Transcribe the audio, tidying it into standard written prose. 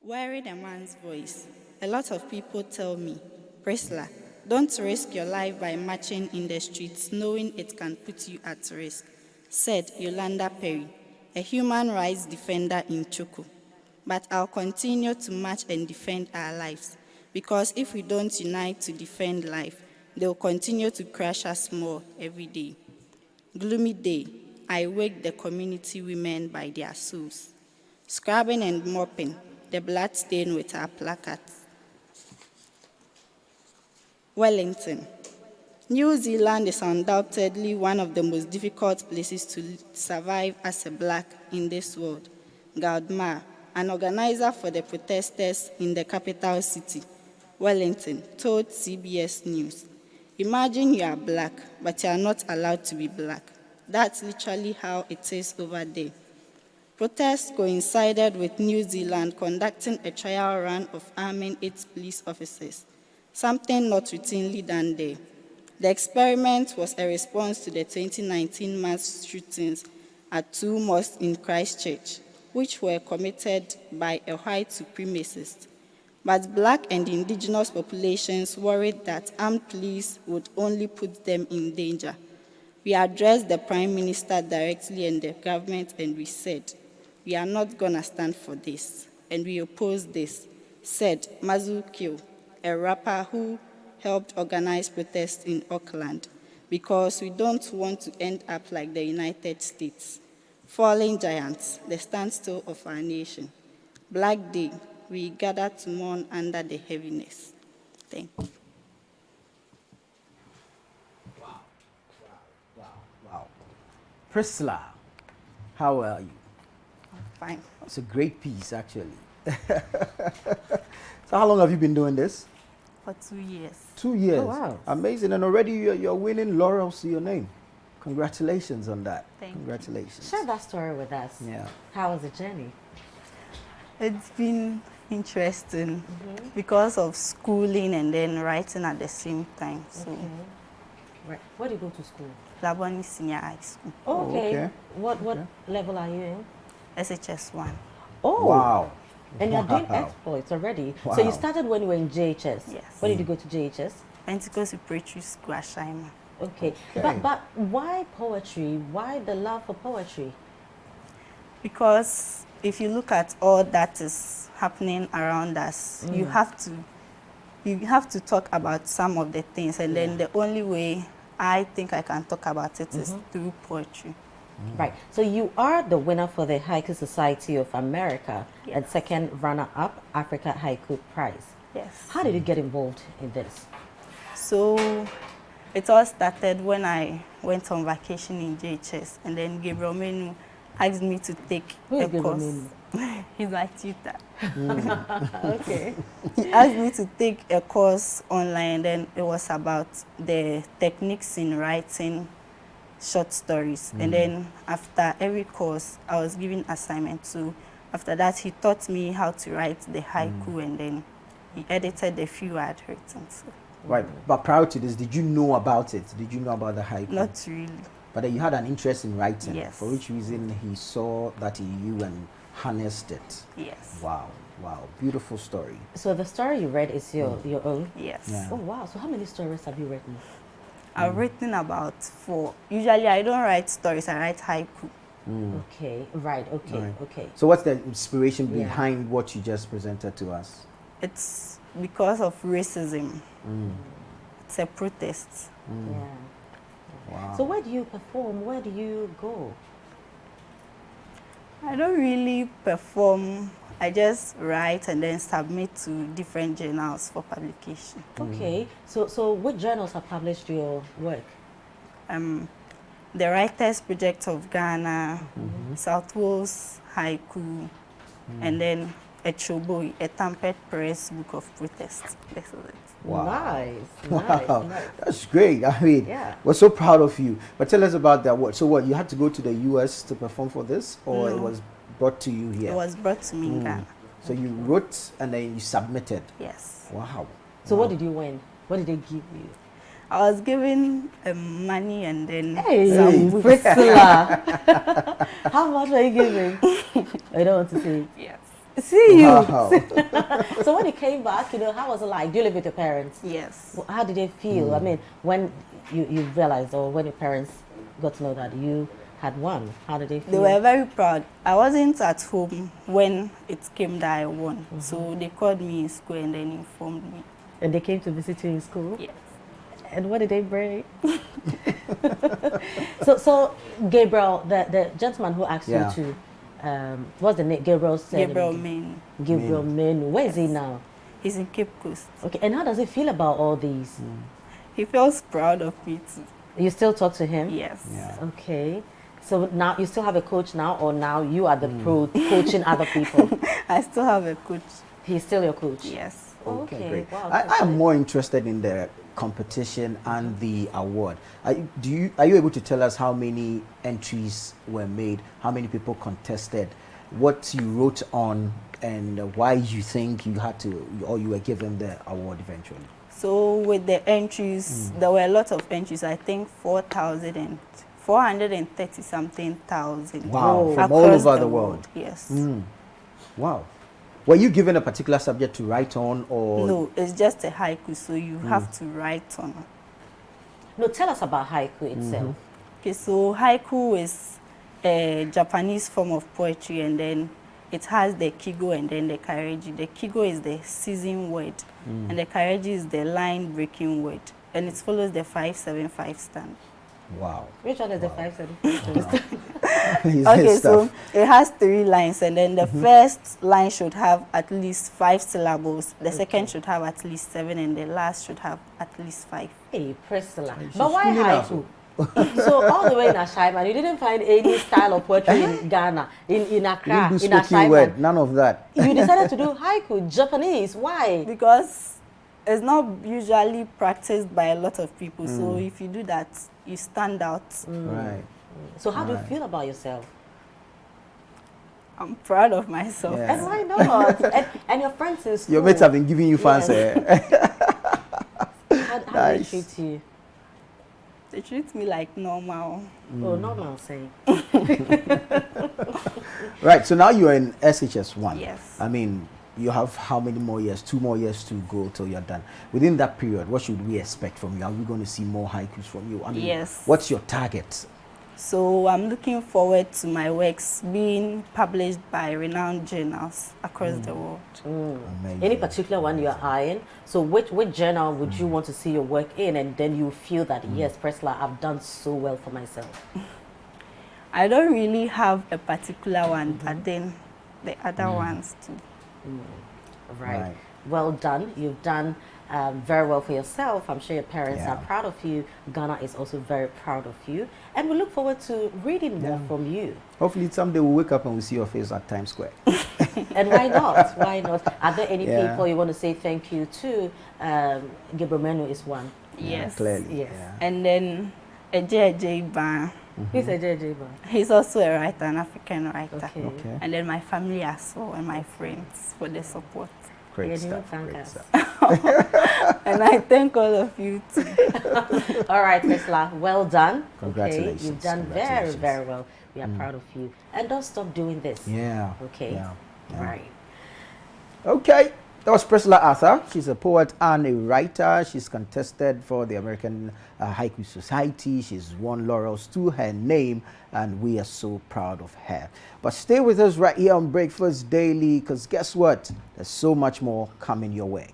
Wearing a man's voice, a lot of people tell me, Priscilla, don't risk your life by marching in the streets knowing it can put you at risk, said Yolanda Perry, a human rights defender in Choko. But I'll continue to march and defend our lives, because if we don't unite to defend life, they'll continue to crush us more every day. Gloomy day, I wake the community women by their souls, scrubbing and mopping, the blood stain with our placards. Wellington. New Zealand is undoubtedly one of the most difficult places to survive as a black in this world. Gaudmar, an organizer for the protesters in the capital city, Wellington, told CBS News, "Imagine you are black, but you are not allowed to be black. That's literally how it is over there." Protests coincided with New Zealand conducting a trial run of arming its police officers, something not routinely done there. The experiment was a response to the 2019 mass shootings at two mosques in Christchurch, which were committed by a white supremacist. But black and indigenous populations worried that armed police would only put them in danger. We addressed the Prime Minister directly and the government, and we said, "We are not going to stand for this, and we oppose this," said Mazu Kyo, a rapper who helped organize protests in Auckland, "because we don't want to end up like the United States. Falling giants, the standstill of our nation. Black Day, we gather to mourn under the heaviness." Thank you. Wow. Priscilla, how are you? Fine. It's a great piece, actually. So how long have you been doing this? For 2 years. 2 years. Oh, wow. Amazing. And already you're winning laurels to your name. Congratulations on that. Thank you. Congratulations. Share that story with us. Yeah. How was the journey? It's been interesting because of schooling and then writing at the same time. So, Right. Where do you go to school? Laboni Senior High School, Oh, okay. okay. What Okay. level are you in? SHS 1. Oh. Wow. And you're doing Wow. exploits already. So you Wow. started when you were in JHS. Yes. Where did you go to JHS? Pentecost Preparatory School, Ashaima. Okay. Okay. But why poetry? Why the love for poetry? Because if you look at all that is happening around us, you have to talk about some of the things, and then the only way I think I can talk about it is through poetry. Right. So you are the winner for the Haiku Society of America and second runner-up Africa Haiku Prize. Yes. How did you get involved in this? So it all started when I went on vacation in JHS, and then Gabriel Menu asked me to take Who is a Gabriel course. Menu? He's my tutor. Okay. He asked me to take a course online, and then it was about the techniques in writing short stories. And then after every course, I was given assignment. So after that, he taught me how to write the haiku, and then he edited the few I had written. So Right. But prior to this, did you know about it? Did you know about the haiku? not really. But then you had an interest in writing. Yes. For which reason he saw that in you and harnessed it. Yes. Wow. Wow. Beautiful story. So the story you read is your own? Yes. Yeah. Oh, wow. So how many stories have you written? I've written about 4. Usually I don't write stories, I write haiku. Okay. Right. Okay. Right. Okay. So what's the inspiration Yeah. behind what you just presented to us? It's because of racism. It's a protest. Yeah. Wow. So where do you perform? Where do you go? I don't really perform. I just write and then submit to different journals for publication. Okay. So what journals have published your work? The Writers Project of Ghana, South Wales Haiku, and then a Choboi, a Tampered Press Book of Protest. This is it. Wow. Nice. Wow, Nice. that's great. I mean, Yeah. we're so proud of you. But tell us about that. So what, you had to go to the US to perform for this, or it No. was brought to you here? It was brought to me in Ghana. So you wrote and then you submitted. Yes. Wow. So what did you win? What did they give you? I was given money and then Hey, some books. Priscilla. How much are you giving? I don't want to say. Yes. See you. Wow. So when you came back, you know, how was it like? Do you live with your parents? Yes. How did they feel? I mean, when you realized, or when your parents got to know that you had won, how did they feel? They were very proud. I wasn't at home when it came that I won. So they called me in school and then informed me. And they came to visit you in school? Yes. And what did they bring? so Gabriel, the gentleman who asked Yeah. you to, what's the name? Gabriel's surname? Gabriel Main. Gabriel Menu. Where is he now? He's in Cape Coast. Okay, and how does he feel about all these? He feels proud of me too. You still talk to him? Yes. Yeah. Okay. So now you still have a coach now, or now you are the pro coaching other people? I still have a coach. He's still your coach? Yes. Okay, great. wow. I am more interested in the competition and the award. Are you able to tell us how many entries were made, how many people contested, what you wrote on, and why you think you had to, or you were given the award eventually? So with the entries, there were a lot of entries. I think 430 something thousand. Wow, from all across over the world. Yes. Wow. Were you given a particular subject to write on, or? No, it's just a haiku, so you have to write on it. No, tell us about haiku itself. Okay, so haiku is a Japanese form of poetry, and then it has the kigo and then the kareji. The kigo is the season word, and the kareji is the line breaking word, and it follows the 5-7-5 stand. Wow. Which one is the 575? Okay, so it has 3 lines, and then the first line should have at least 5 syllables, the second should have at least 7, and the last should have at least 5. Hey, Priscilla. She's But why schooling us. haiku? So all the way in Ashaiman, you didn't find any style of poetry in Ghana, in You Accra, didn't do in spoken word, Ashaiman. none of that. You decided to do haiku, Japanese. Why? Because it's not usually practiced by a lot of people, so if you do that, you stand out. Right. So how do you feel about yourself? I'm proud of myself. Yeah. And why not? and your friends in school. Your mates have been giving you fans. Yes. How do they Nice. treat you? They treat me like normal. Oh, normal say. Right, so now you're in SHS1. Yes. I mean, you have how many more years? 2 more years to go till you're done. Within that period, what should we expect from you? Are we going to see more haikus from you? I mean, Yes. what's your target? So I'm looking forward to my works being published by renowned journals across the world. Amazing. Any particular one you're eyeing? So which journal would you want to see your work in, and then you feel that yes, Priscilla, I've done so well for myself? I don't really have a particular one, but then the other ones too. Right. Well done. You've done very well for yourself. I'm sure your parents Yeah. are proud of you. Ghana is also very proud of you. And we look forward to reading more from you. Hopefully someday we'll wake up and we'll see your face at Times Square. And why not? Why not? Are there any Yeah. people you want to say thank you to? Gabriel Menu is one. Yes. Clearly. Yes. Yeah. And then J. Ban. Who's a JJ Ban? He's also a writer, an African writer. Okay. Okay. And then my family as well, and my friends for the support. Great Yeah, you stuff. thank Great us. stuff. And I thank all of you too. All right, Priscilla, well done. Congratulations. Okay, you've done very, Congratulations. very well. We are proud of you. And don't stop doing this. Yeah. Okay. Yeah. Yeah. Right. Okay, that was Priscilla Arthur. She's a poet and a writer. She's contested for the American Haiku Society. She's won laurels to her name, and we are so proud of her. But stay with us right here on Breakfast Daily, because guess what? There's so much more coming your way.